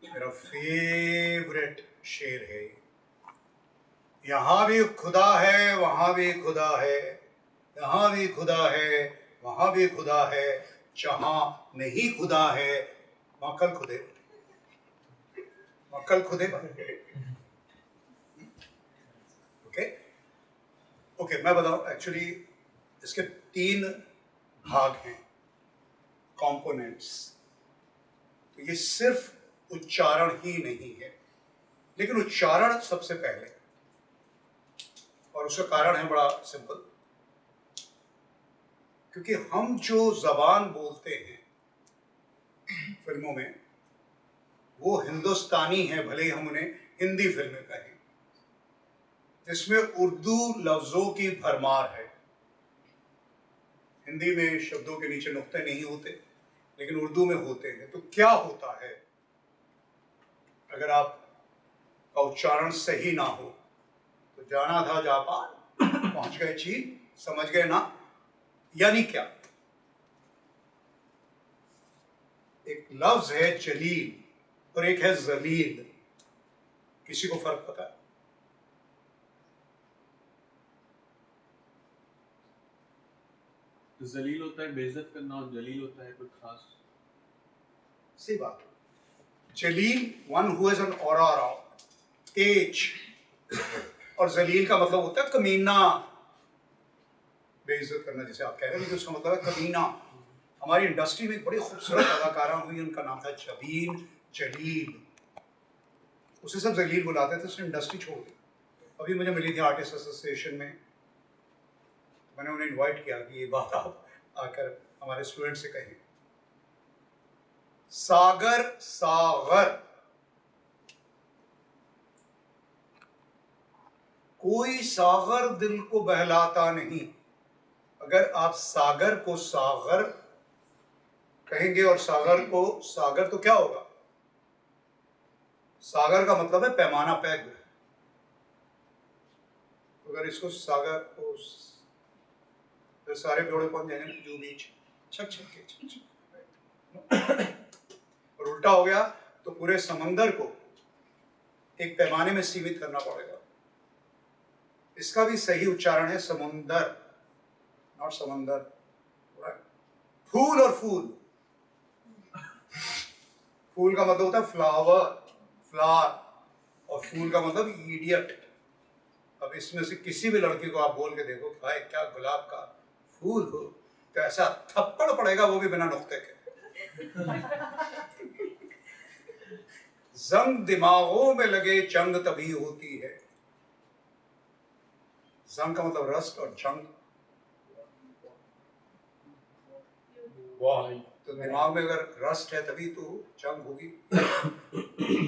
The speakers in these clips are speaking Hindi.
मेरा फेवरेट शेर है, यहाँ भी खुदा है वहाँ भी खुदा है, यहाँ भी खुदा है वहाँ भी खुदा है, जहाँ नहीं खुदा है मक्कल खुदे, मक्कल खुदे। ओके ओके, मैं बताऊँ, एक्चुअली इसके 3 भाग हैं, कंपोनेंट्स। तो ये सिर्फ उच्चारण ही नहीं है, लेकिन उच्चारण सबसे पहले, और उसका कारण है बड़ा सिंपल, क्योंकि हम जो जबान बोलते हैं फिल्मों में वो हिंदुस्तानी है, भले ही हम उन्हें हिंदी फिल्में कहें, जिसमें उर्दू लफ्जों की भरमार है। हिंदी में शब्दों के नीचे नुक्ते नहीं होते, लेकिन उर्दू में होते हैं। तो क्या होता है अगर आपका उच्चारण सही ना हो? तो जाना था जापान, पहुंच गए चीन, समझ गए ना? यानी क्या? एक लफ्ज है जलील और एक है जलील। किसी को फर्क पता है? जलील होता है बेइज्जत करना, और जलील होता है कोई खास। सही बात। Jaleel one who has an aura, तेज, और जलील का मतलब होता है कमीना, बेइज्जत करना जिसे आप कह रहे हैं, उसका मतलब है कमीना। हमारी इंडस्ट्री में एक बड़ी खूबसूरत अदाकारा हुई, उनका नाम था जबीन जलील। उसे सब जलील बुलाते थे, उसने इंडस्ट्री छोड़ दी। अभी मुझे मिली थी आर्टिस्ट एसोसिएशन में, मैंने उन्हें इनवाइट किया कि ये बात आप आकर हमारे स्टूडेंट से कहें। सागर सागर, कोई सागर दिल को बहलाता नहीं। अगर आप सागर को सागर कहेंगे और सागर को सागर, तो क्या होगा? सागर का मतलब है पैमाना, पैग। अगर इसको सागर को, तो सारे जोड़े कौन जाएंगे? जू बीच, छक छक के छक छक। और उल्टा हो गया तो पूरे समंदर को एक पैमाने में सीमित करना पड़ेगा। इसका भी सही उच्चारण है समुंदर, नॉट समंदर। फूल और फूल, फूल का मतलब होता है फ्लावर, फ्लावर, और फूल का मतलब इडियट। अब इसमें से किसी भी लड़की को आप बोल के देखो भाई क्या गुलाब का फूल हो, तो ऐसा थप्पड़ पड़ेगा, वो भी बिना नुक्ते के। जंग दिमागों में लगे जंग तभी होती है। जंग का मतलब रस्ट, और जंग वाह। तो दिमाग में अगर रस्ट है तभी तो जंग होगी।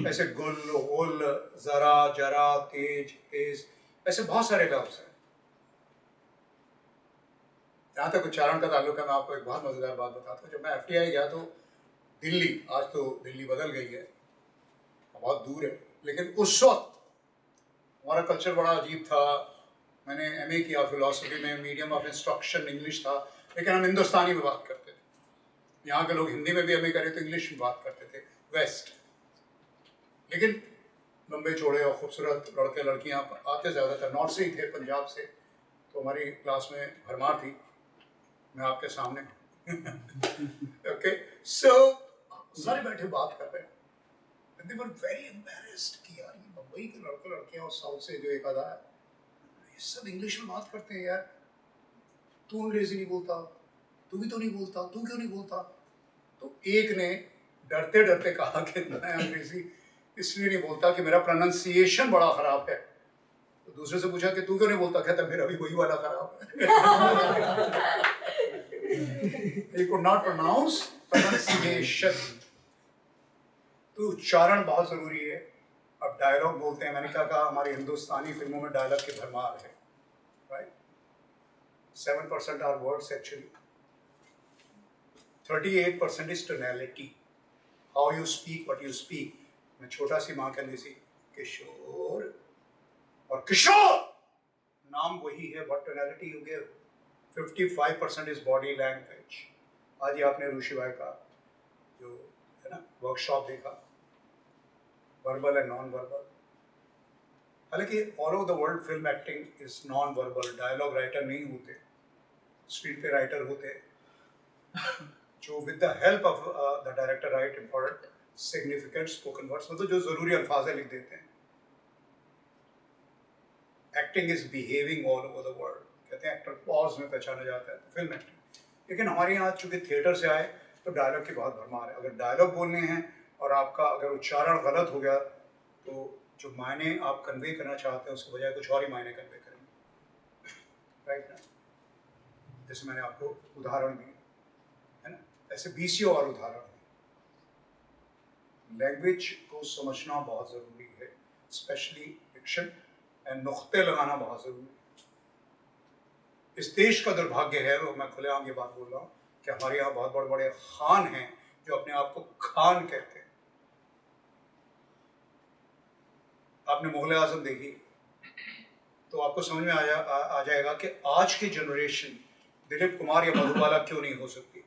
ऐसे गुल, उल, जरा, जरा, तेज, तेज, ऐसे बहुत सारे लफ्ज हैं। जहाँ तक उच्चारण का ताल्लुक है, मैं आपको एक बहुत मजेदार बात बताता हूँ। जब मैं FTI गया तो दिल्ली, आज तो दिल्ली बदल गई है, बहुत दूर है, लेकिन उस वक्त हमारा कल्चर बड़ा अजीब था। मैंने MA किया फिलोसफी में, मीडियम ऑफ इंस्ट्रक्शन इंग्लिश था, लेकिन हम हिंदुस्तानी में बात करते थे। यहाँ के लोग हिंदी में भी MA करे तो इंग्लिश में बात करते थे, वेस्ट। लेकिन लंबे चौड़े और खूबसूरत लड़के लड़कियाँ आते ज़्यादातर नॉर्थ से ही थे, पंजाब से। तो हमारी क्लास में भरमार थी, मैं आपके सामने। ओके, सो सारे बैठे बात कर रहे हैं। They were very embarrassed कि यार ये मुंबई के लड़के लड़कियां और साउथ से जो एक आधा है, ये सब इंग्लिश में बात करते हैं यार। तू अंग्रेजी नहीं बोलता, तू भी तो नहीं बोलता, तू क्यों नहीं बोलता? तो एक ने डरते डरते कहा कि मैं अंग्रेजी इसलिए नहीं बोलता कि मेरा प्रोनाउंसिएशन बड़ा खराब है। तो दूसरे से पूछा कि तू क्यों नहीं बोलता? कहता मेरा भी वही वाला खराब है। He could not pronounce, pronunciation। तो उच्चारण बहुत जरूरी है। अब डायलॉग बोलते हैं, मैंने क्या कहा, हमारी हिंदुस्तानी फिल्मों में डायलॉग की भरमार है, right? 7% are words actually, 38% is tonality, how you speak, what you speak. मैं छोटा सी माँ कहती सी किशोर, और किशोर नाम वही है, what tonality you give. 55% is body language. आज ही आपने ऋषि भाई का जो है ना वर्कशॉप देखा, वर्बल एंड नॉन वर्बल। हालांकि all over the world film acting is non verbal, dialogue writer नहीं होते, स्क्रीन पे राइटर होते जो with the help of the director write important significant spoken words, मतलब जो जरूरी अल्फाज है लिख देते हैं। Acting is behaving all over the world, कहते हैं एक्टर पॉज में पहचाना जाता है फिल्म एक्टिंग। लेकिन हमारे यहाँ चूंकि थिएटर से आए तो डायलॉग की बहुत भरमार है। अगर डायलॉग बोलने हैं और आपका अगर उच्चारण गलत हो गया तो जो मायने आप कन्वे करना चाहते हैं उसके बजाय कुछ और ही मायने कन्वे करेंगे, राइट ना? जैसे मैंने आपको उदाहरण दिए है ना, ऐसे 20 और उदाहरण हैं। लैंग्वेज को समझना बहुत ज़रूरी है, स्पेशली डिक्शन एंड नुक्ते लगाना बहुत ज़रूरी है। इस देश का दुर्भाग्य है, और मैं खुलेआम ये बात बोल रहा हूँ कि हमारे यहाँ बहुत बड़े बड़े खान हैं जो अपने आप को खान कहते हैं। आपने मुगल आजम देखी तो आपको समझ में आ जाएगा कि आज की जनरेशन दिलीप कुमार या मधुबाला क्यों नहीं हो सकती।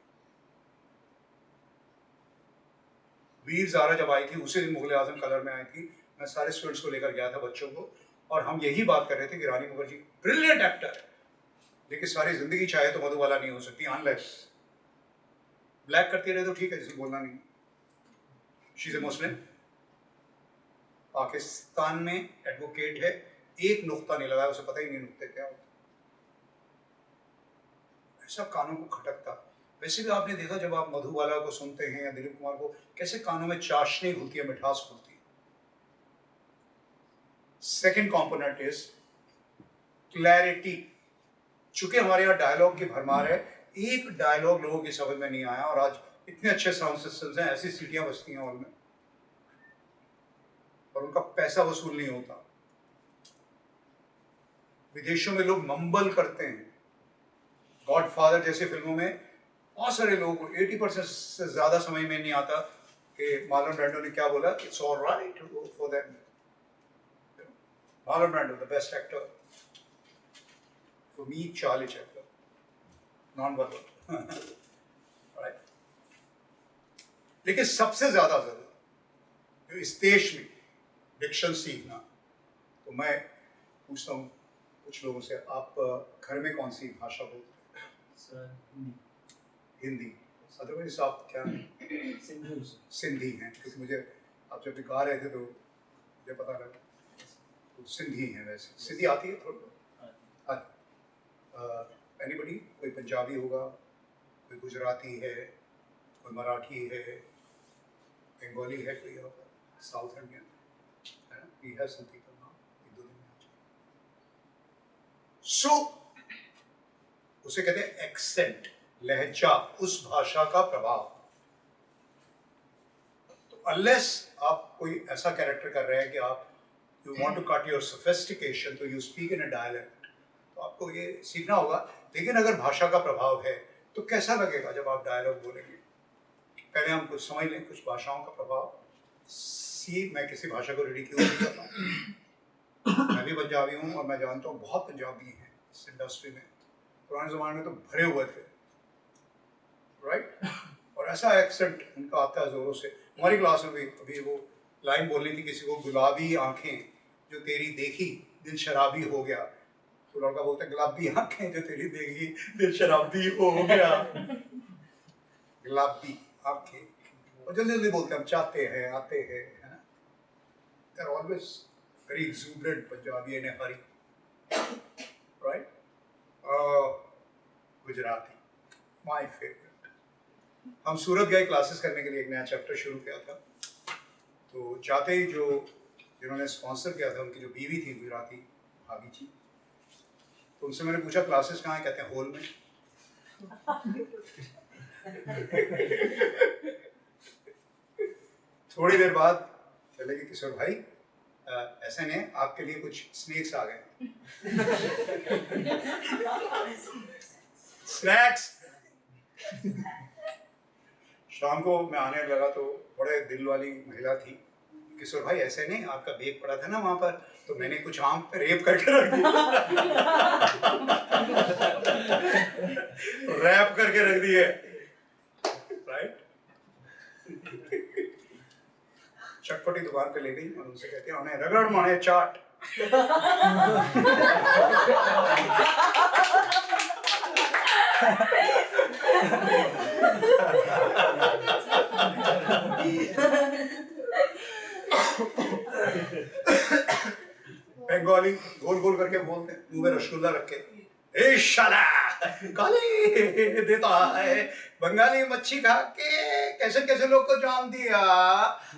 वीर ज़ारा जब आई थी उसी दिन मुगल आजम कलर में आई थी, मैं सारे स्टूडेंट्स को लेकर गया था, बच्चों को, और हम यही बात कर रहे थे कि रानी मुखर्जी ब्रिलियंट एक्टर है, लेकिन सारी जिंदगी चाहे तो मधुबाला नहीं हो सकती अनलेस ब्लैक करते रहे तो ठीक है, जिसे बोलना नहीं। शी इज ए मुस्लिम, पाकिस्तान में एडवोकेट है, एक नुक्ता नहीं लगाया, उसे पता ही नहीं नुक्ते क्या होते, ऐसा कानों को खटकता। वैसे भी आपने देखा जब आप मधुबाला को सुनते हैं या दिलीप कुमार को, कैसे कानों में चाशनी घुलती है, मिठास घुलती है। Second component is clarity. चूंकि हमारे यहाँ डायलॉग की भरमार है, एक डायलॉग लोगों की समझ में नहीं आया, और आज इतने अच्छे साउंड सिस्टम्स हैं, ऐसी सीटियां बजती हैं हॉल में, और उनका पैसा वसूल नहीं होता। विदेशों में लोग मंबल करते हैं। गॉडफादर जैसी फिल्मों में बहुत सारे लोगों को 80% से ज्यादा समझ में नहीं आता कि मार्लन ब्रैंडो ने क्या बोला। It's alright for them. Marlon Brando the best actor, for me Charlie Chaplin, non verbal, right. लेकिन सबसे ज्यादा जरूरी जो इस देश में डिक्शन सीखना, तो मैं पूछता हूँ कुछ लोगों से, आप घर में कौन सी भाषा बोलते हैं? सर हिंदी। अदरवाइज आप क्या सिंधी हैं? क्योंकि मुझे आप जब भी गा रहे थे तो मुझे पता लगा तो सिंधी हैं। वैसे सिंधी आती है थोड़ा? एनीबडी? कोई पंजाबी होगा, कोई गुजराती है, कोई मराठी है, बंगाली है, कोई और साउथ इंडियन है ना? We have some people now, एक दो दिन में आ जाएंगे। सो उसे कहते हैं एक्सेंट, लहजा, उस भाषा का प्रभाव। तो अनलेस आप कोई ऐसा कैरेक्टर कर रहे हैं कि आप you want to cut your sophistication, तो you speak in a dialect, तो आपको ये सीखना होगा। लेकिन अगर भाषा का प्रभाव है तो कैसा लगेगा जब आप डायलॉग बोलेंगे? पहले हम कुछ समझ लें कुछ भाषाओं का प्रभाव। मैं किसी भाषा को रिडिक्यूल नहीं करता हूँ, मैं भी पंजाबी हूँ और मैं जानता हूँ बहुत पंजाबी हैं इस इंडस्ट्री में, पुराने ज़माने में तो भरे हुए थे, राइट। और ऐसा एक्सेंट उनका आता है ज़ोरों से। हमारी क्लास में भी अभी वो लाइन बोलनी थी किसी को, गुलाबी आंखें जो तेरी देखी दिल शराबी हो गया, तो लड़का बोलता है गुलाबी आंखें जो तेरी देखी दिल शराबी हो गया। गुलाबी आंखें, और जल्दी जल्दी बोलते हैं, हम चाहते हैं, आते हैं, है ना। They are always very exuberant Punjabi and हरी, राइट। Gujarati my favourite. हम सूरत गए क्लासेस करने के लिए, एक नया चैप्टर शुरू किया था, तो जाते ही जिन्होंने स्पॉन्सर किया था उनकी जो बीवी थी गुजराती भाभी जी, तो उनसे मैंने पूछा क्लासेस कहाँ है? कहते हैं हॉल में। थोड़ी देर बाद चले कि किशोर भाई ऐसे ने आपके लिए कुछ स्नैक्स आ गए। स्नैक्स। शाम को मैं आने लगा तो बड़े दिल वाली महिला थी, किशोर भाई ऐसे नहीं, आपका बैग पड़ा था ना वहाँ पर, तो मैंने कुछ आम पे रेप करके रख दिया, रैप करके रख दिए, राइट। चटपटी दुकान पे ले गई और उनसे कहते हैं उन्हें रगड़ माने चाट। बंगाली गोल गोल करके बोलते हैं, मुंह में रसगुल्ला रख के, ए शाला काली देता है। बंगाली मच्छी खा के कैसे कैसे लोग को जान दिया,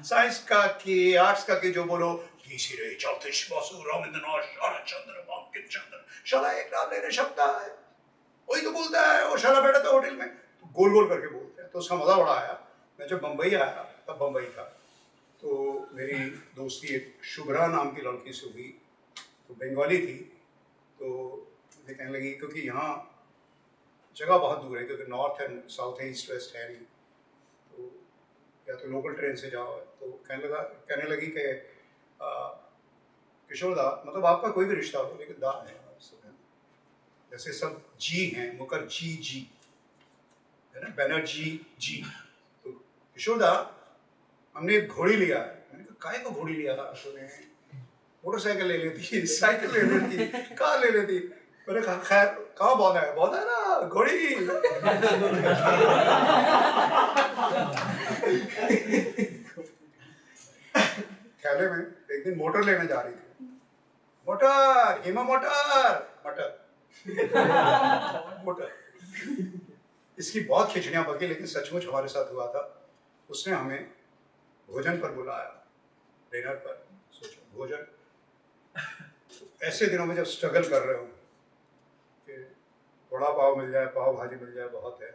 साइंस का की आर्ट्स का की, जो बोलो तीसरे चौथे बसु रविंद्रनाथ शरद चंद्र बंकिम चंद्र, शाला एक नाम लेने शब्द है, वही तो बोलता है। और शाला बैठा था होटल में, तो गोल गोल करके बोलते हैं, तो उसका मजा बड़ा आया। मैं जब बम्बई आया तब बम्बई था, तो मेरी दोस्ती एक शुभ्रा नाम की लड़की से हुई, तो बंगाली थी। तो मुझे कहने लगी, क्योंकि यहाँ जगह बहुत दूर है, क्योंकि नॉर्थ एंड साउथ है, ईस्ट वेस्ट है नहीं, तो या तो लोकल ट्रेन से जाओ। तो कहने लगी कि किशोर दा, मतलब आपका कोई भी रिश्ता हो लेकिन दा है, जैसे सब जी हैं, मुखर्जी जी है ना, बैनर्जी जी, तो किशोर दा हमने एक घोड़ी लिया है। मैंने कहा काहे को घोड़ी लिया? तूने मोटरसाइकिल ले लेती, साइकिल ले लेती, कार ले लेती। मैंने कहा खैर कहाँ बौना है? बौना है ना घोड़ी। खेले में एक दिन मोटर लेने जा रही थी, मोटर हिमा मोटर मटर मोटर। इसकी बहुत खिचड़ियाँ पकी, लेकिन सचमुच हमारे साथ हुआ था। उसने हमें भोजन पर बुलाया, डिनर पर। सोचो भोजन, ऐसे दिनों में जब स्ट्रगल कर रहे हो कि वड़ा पाव मिल जाए, पाव भाजी मिल जाए, बहुत है,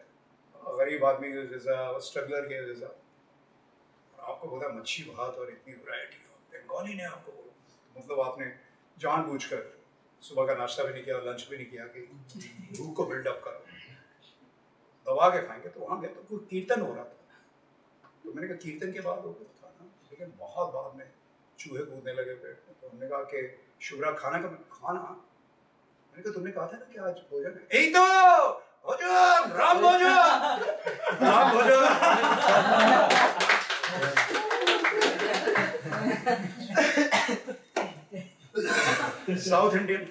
गरीब आदमी की ग़िज़ा, स्ट्रगलर की ग़िज़ा, और आपको बोला मच्छी भात और इतनी वैरायटी हो, बंगाली ने आपको बोला, मतलब आपने जानबूझकर सुबह का नाश्ता भी नहीं किया, लंच भी नहीं किया कि भूख को बिल्डअप करो, दबा के खाएंगे। तो वहाँ गए तो कोई कीर्तन हो रहा था, तो मैंने कहा कीर्तन के बाद होगा खाना, लेकिन बहुत बाद में चूहे कूदने लगे पेट में। तो हमने कहा कि शुभ्रा खाना का खाना, मैंने कहा तुमने कहा था ना कि आज भोजन है, यही तो भोजन, राम भोजन, राम भोजन। साउथ इंडियन,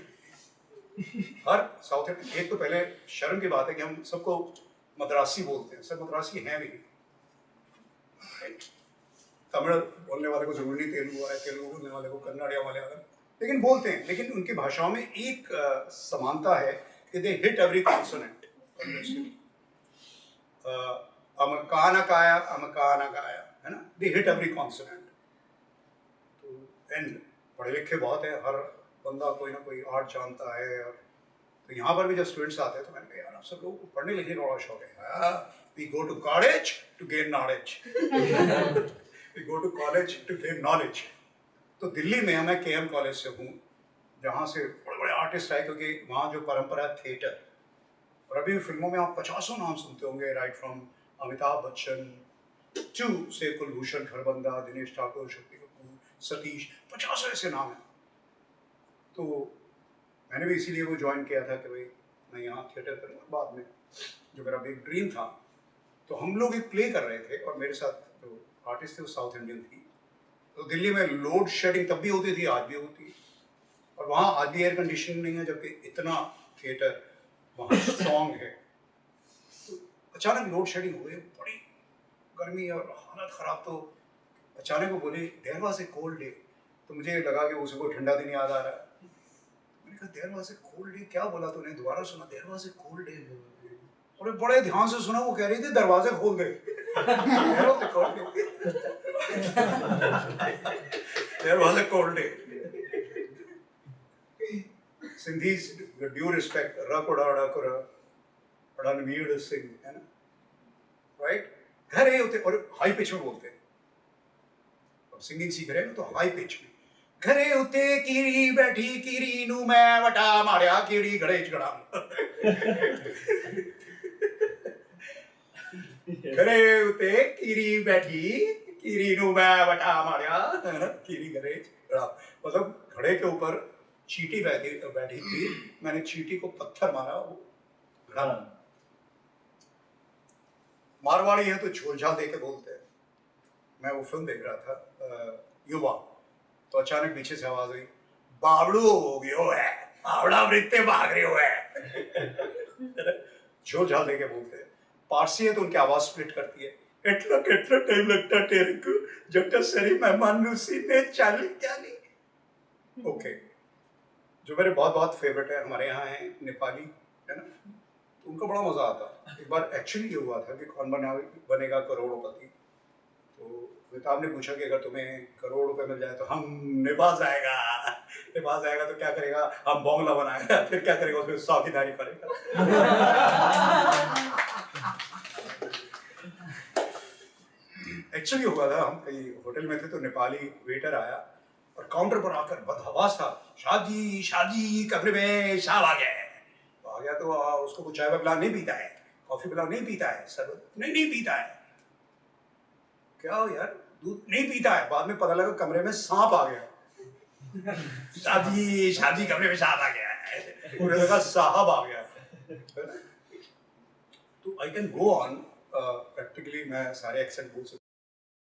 हर साउथ इंडियन, एक तो पहले शर्म की बात है कि हम सबको मद्रासी बोलते हैं, सब मद्रासी हैं भी। तमिल बोलने वाले को जरूरी नहीं तेलुगु है, तेलुगु बोलने वाले को कन्नड़ या मलयालम, लेकिन बोलते हैं। लेकिन उनकी भाषाओं में एक समानता है कि दे हिट एवरी कॉन्सोनेंट। अमकानकाया अमकानकाया, है ना, दे हिट एवरी कॉन्सोनेंट। तो एंड पढ़े लिखे बहुत है, हर बंदा कोई ना कोई आर्ट जानता है। और तो यहाँ पर भी जब स्टूडेंट्स आते हैं तो मैंने कहा यार आप सब लोगों को पढ़ने लिखने का बड़ा शौक है। We go to college to gain knowledge, we go to college to gain knowledge. तो दिल्ली में मैं KM कॉलेज से हूँ, जहाँ से बड़े बड़े आर्टिस्ट आए, क्योंकि वहाँ जो परंपरा है थिएटर, और अभी फिल्मों में आप 50 नाम सुनते होंगे, right from Amitabh Bachchan to say Kulbhushan Kharbanda, Dinesh Thakur, Shakti Kapoor, Satish, 50 ऐसे नाम हैं। तो मैंने भी इसीलिए वो ज्वाइन किया था कि भाई मैं यहाँ थिएटर करूँगा। बाद में जो मेरा बिग ड्रीम था, तो हम लोग एक प्ले कर रहे थे, और मेरे साथ जो आर्टिस्ट थे वो साउथ इंडियन थी। तो दिल्ली में लोड शेडिंग तब भी होती थी, आज भी होती है, और वहाँ आज भी एयर कंडीशनिंग नहीं है, जबकि इतना थिएटर वहाँ स्ट्रॉन्ग है। तो अचानक लोड शेडिंग हो गई, बड़ी गर्मी और हालत ख़राब। तो अचानक वो बोले there was a cold day. तो मुझे लगा कि उसे कोई ठंडा दिन याद आ रहा है। मैंने कहा there was a cold day, क्या बोला तूने? दोबारा सुना, there was a cold day. और बड़े ध्यान से सुना, वो कह रही थी दरवाजे खोल दे। There was a cold day. Sindhis, with due respect, rakoda rakura, Ranveer Singh, है ना, राइट? घरे होते और हाई पिच में बोलते हैं। अब सिंगिंग सीख रहे हैं तो हाई पिच में, घरे उते कीरी बैठी कीरी नू मैं वटा मारिया कीड़ी घड़े चढ़ा। घरे उते कीरी बैठी कीरी नू मैं वटा मारिया, है ना, कीरी घड़े चढ़ा, मतलब घड़े घोड़े के ऊपर चींटी बैठी थी, मैंने चींटी को पत्थर मारा, वो घड़ा। मारवाड़ी है तो झोल झाल दे के बोलते हैं। मैं वो फिल्म देख रहा था युवा, तो अचानक पीछे से आवाज हुई, बावड़ू हो गयो है, बावड़ा वृत्ते भाग रहे हो है। झोल झाल दे के बोलते हैं। पारसी है तो उनकी आवाज स्प्लिट करती है, एटला केटला टाइम लगता तेरे को जब सरी मेहमान नुसी ने चाली क्या नहीं। ओके, जो मेरे बहुत बहुत फेवरेट है, हमारे यहाँ है नेपाली, है ना, तो उनका बड़ा मजा आता। एक बार एक्चुअली ये हुआ था कि कौन बनेगा करोड़पति, तो अमिताभ ने पूछा कि अगर तुम्हें करोड़ रुपए मिल जाए तो हम नेपाल जाएगा, नेपाल जाएगा तो क्या करेगा, हम बंगला बनाएगा, फिर क्या करेगा, उसमें चौकीदारी करेगा। एक्चुअली हुआ था, हम कहीं होटल में थे तो नेपाली वेटर आया और काउंटर पर आकर बदहवास था, शादी शादी कमरे में शाह आ गया। आ गया तो उसको कुछ चाय पिला नहीं पीता है, कॉफी पिला नहीं पीता है, शरबत नहीं पीता है। क्या हो यार, दूध नहीं पीता है। बाद में पता लगा कमरे में सांप आ गया। शादी शादी कमरे में सांप आ गया है, उन्हें लगा साहब आ गया है ना। तो I can go on, practically मैं सारे एक्सेंट बोल सकता हूँ,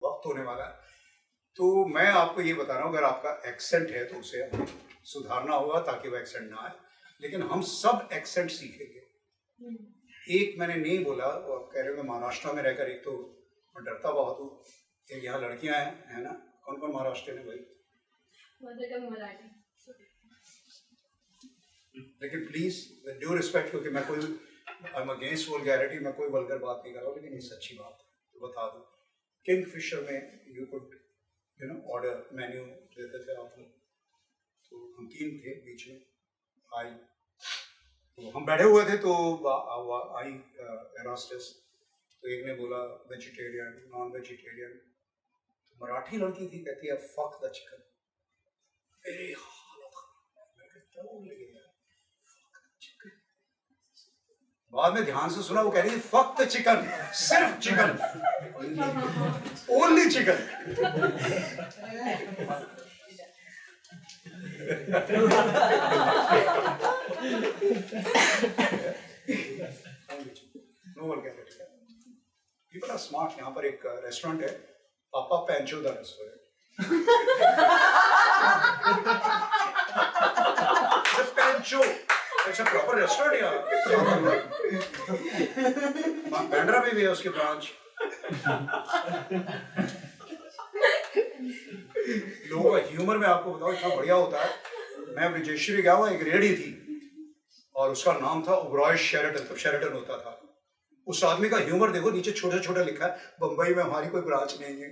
वक्त होने वाला है। तो मैं आपको ये बता रहा हूँ, अगर आपका एक्सेंट है तो उसे हमें सुधारना होगा ताकि वो एक्सेंट ना आए, लेकिन हम सब एक्सेंट सीखेंगे। एक मैंने नहीं बोला, वो कह रहे हो मैं महाराष्ट्र में रहकर, एक तो मैं डरता बहुत हूँ, एक यहाँ लड़कियाँ हैं, है ना, कौन कौन महाराष्ट्र में भाई? मराठी। लेकिन प्लीज ड्यू रिस्पेक्ट, क्योंकि मैं कोई आई एम अगेंस्ट वल्गैरिटी, मैं कोई वल्गर बात नहीं कर रहा हूँ, लेकिन ये सच्ची बात है तो बता दूँ। किंगफिशर में you could you know order, menu देते थे आप लोग, तो हम 3 थे, बीच में आई, तो हम बैठे हुए थे, तो आई एरोस्टेस, तो एक ने बोला वेजिटेरियन, नॉन वेजिटेरियन, तो मराठी लड़की थी, कहती है फक द चिकन। मेरी हालत खराब, बाद में ध्यान से सुना, वो कह रही थी फक द चिकन, सिर्फ chicken, only chicken. No vulgarity. People are smart. यहाँ पर एक रेस्टोरेंट है, Papa Pancho the restaurant. Pancho, it's a proper restaurant यार। बैंड्रा में भी है उसकी ब्रांच। लोगों का ह्यूमर में आपको बताओ इतना बढ़िया होता है। मैं विजेश्वरी गया हुआ, एक रेडी थी और उसका नाम था ओबरॉय शेरेटन, तब शेरेटन होता था। उस आदमी का ह्यूमर देखो, नीचे छोटा छोटा लिखा है, बंबई में हमारी कोई ब्रांच नहीं है।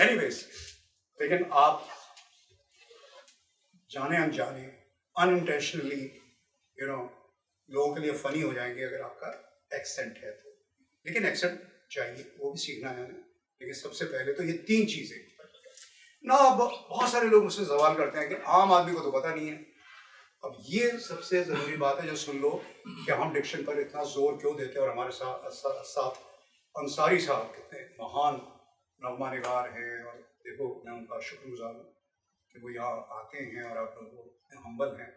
एनीवेज, लेकिन आप जाने अनजाने, अनइंटेंशनली, यू नो, लोगों के लिए फनी हो जाएंगे अगर आपका एक्सेंट है तो। लेकिन एक्सेंट चाहिए, वो भी सीखना है हमें। लेकिन सबसे पहले तो ये 3 चीजें ना, बहुत सारे लोग मुझसे सवाल करते हैं कि आम आदमी को तो पता नहीं है। अब ये सबसे जरूरी बात है जो सुन लो कि हम डिक्शन पर इतना जोर क्यों देते हैं, और हमारे साथ अंसारी साहब कितने महान नगमा निगार हैं, और देखो मैं उनका शुक्रगुजार हूँ कि वो यहाँ आते हैं और आप लोगों को हम्बल हैं,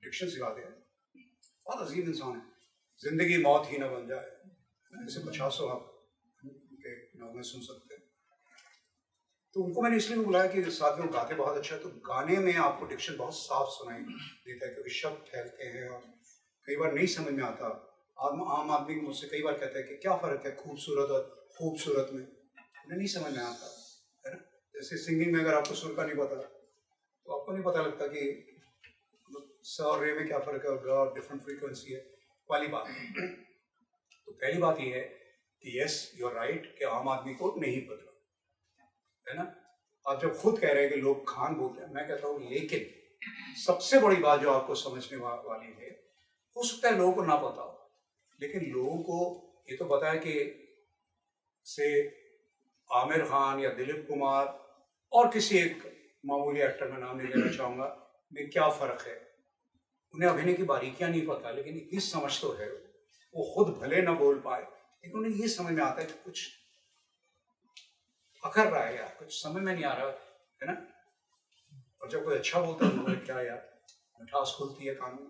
डिक्शन सिखाते हैं। बहुत अजीब इंसान है, जिंदगी मौत ही ना बन जाए, ऐसे 50 आप उनके नगमे सुन सकते हैं। तो उनको मैंने इसलिए बुलाया कि साथ में वो गाते बहुत अच्छा है, तो गाने में आपको डिक्शन बहुत साफ सुनाई देता है, क्योंकि शब्द फैलते हैं और कई बार नहीं समझ में आता। आम आदमी मुझसे कई बार कहता है कि क्या फ़र्क है खूबसूरत और खूबसूरत में, उन्हें नहीं समझ में आता है ना। जैसे सिंगिंग में अगर आपको सुर का नहीं पता तो आपको नहीं पता लगता कि स और रे में क्या फ़र्क है, और ग और डिफरेंट फ्रीक्वेंसी है वाली बात। तो पहली बात ये है कि यस यू आर राइट कि आम आदमी को नहीं पता, है ना। आप जब खुद कह रहे हैं कि लोग खान बोलते हैं, मैं कहता हूँ लेकिन सबसे बड़ी बात जो आपको समझने वाली है, हो सकता है लोगों को ना पता हो, लेकिन लोगों को ये तो पता है कि से आमिर खान या दिलीप कुमार और किसी एक मामूली एक्टर में नाम नहीं लेना चाहूँगा में क्या फ़र्क है। उन्हें अभिनय की बारीकियां नहीं पता, लेकिन इतनी समझ तो है, वो खुद भले ना बोल पाए, लेकिन उन्हें ये समझ में आता है कि कुछ अखर रहा है यार, कुछ समझ में नहीं आ रहा है ना। और जब कोई अच्छा बोलता है तो क्या यार मिठास खुलती है कान में।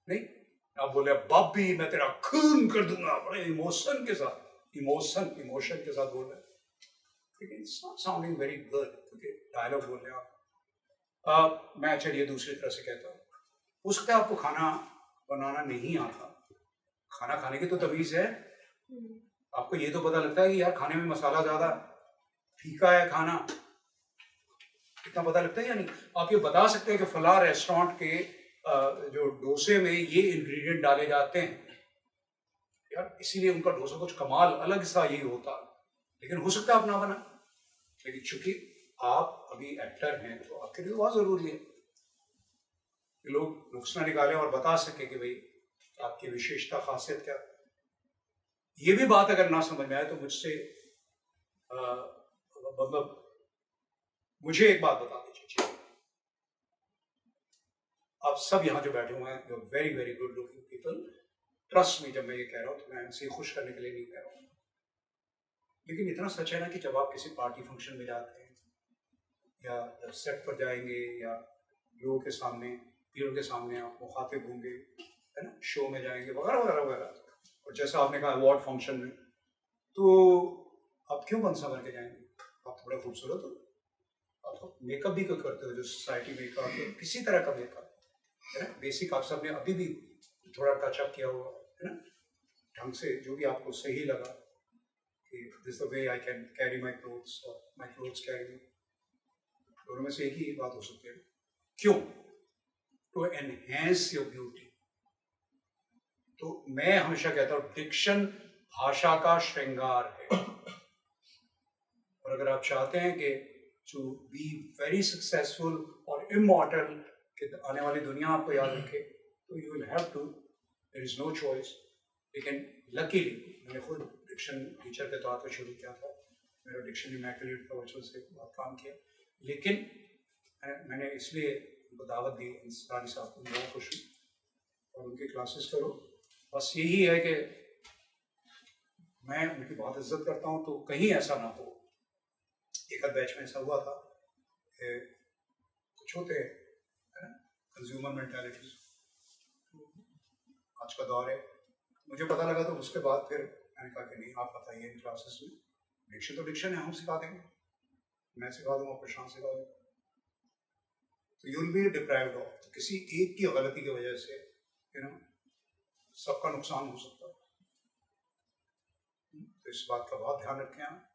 नहीं, आप बोले बॉबी मैं तेरा खून कर दूंगा, बड़े इमोशन के साथ, इमोशन के साथ बोल रहे हैं, लेकिन it's not sounding very good, क्योंकि डायलॉग बोल रहे हैं आप। मैं चलिए दूसरी तरह से कहता हूँ, हो सकता है आपको खाना बनाना नहीं आता, खाना खाने की तो तमीज है, आपको ये तो पता लगता है कि यार खाने में मसाला ज्यादा फीका है खाना, इतना पता लगता है या नहीं। आप ये बता सकते हैं कि फला रेस्टोरेंट के जो डोसे में ये इंग्रेडिएंट डाले जाते हैं यार, इसीलिए उनका डोसा कुछ कमाल अलग सा ही होता, लेकिन हो सकता है आप ना बना, लेकिन चूंकि आप अभी एक्टर हैं तो आपके लिए बहुत जरूरी है कि लोग नुक्स ना निकालें और बता सके कि भाई आपकी विशेषता खासियत क्या। ये भी बात अगर ना समझ में आए तो मुझसे मतलब मुझे एक बात बता दीजिए, आप सब यहाँ जो बैठे हुए हैं, you are very very good looking people, trust me जब मैं ये कह रहा हूँ तो मैं ऐसे खुश करने के लिए नहीं कह रहा हूँ, लेकिन इतना सच है ना कि जब आप किसी पार्टी फंक्शन में जाते हैं या जब सेट पर जाएंगे या लोगों के सामने, भीड़ के सामने आप मुखातिब होंगे, है ना, शो में जाएंगे वगैरह वगैरह वगैरह, और जैसा आपने कहा अवार्ड फंक्शन में, तो आप क्यों बन संवर के जाएंगे, आप थोड़ा खूबसूरत हो, आप मेकअप भी क्यों करते हो, जो सोसाइटी मेकअप या किसी तरह का मेकअप है ना, बेसिक आप सबने अभी भी थोड़ा टचअप किया हुआ है ना, ढंग से जो भी आपको सही लगा कि this the way I can carry my clothes और माई क्लोथ्स कैरी मी, दोनों में से एक ही बात हो सकती है। क्यों? To enhance your beauty. तो मैं हमेशा कहता हूँ डिक्शन भाषा का श्रृंगार है, और अगर आप चाहते हैं कि टू बी वेरी सक्सेसफुल और इमॉर्टल, कि आने वाली दुनिया आपको याद रखे, तो you will have to, there is no choice. लेकिन लकीली मैंने खुद डिक्शन टीचर के तौर पर शुरू किया था, मेरा डिक्शन इमैक्युलेट का वजह से बहुत काम किया, लेकिन मैंने इसलिए उनको दावत दी अंसारी साहब को, बहुत खुश हूँ, और उनकी क्लासेस करो, बस यही है कि मैं उनकी बहुत इज्जत करता हूँ, तो कहीं ऐसा ना हो। एक बैच में ऐसा हुआ था कि कुछ होते हैं है ना कंज्यूमर मेंटालिटी, आज का दौर है, मुझे पता लगा, तो उसके बाद फिर मैंने कहा कि नहीं, आप बताइए इन क्लासेस में, डिक्शन तो डिक्शन है, हम सिखा देंगे, मैं सिखा दूंगा, प्रशांत सिखा दूंगा, तो you will be deprived of, तो किसी एक की गलती की वजह से यू नो सबका नुकसान हो सकता है, तो इस बात का बहुत ध्यान रखें आप।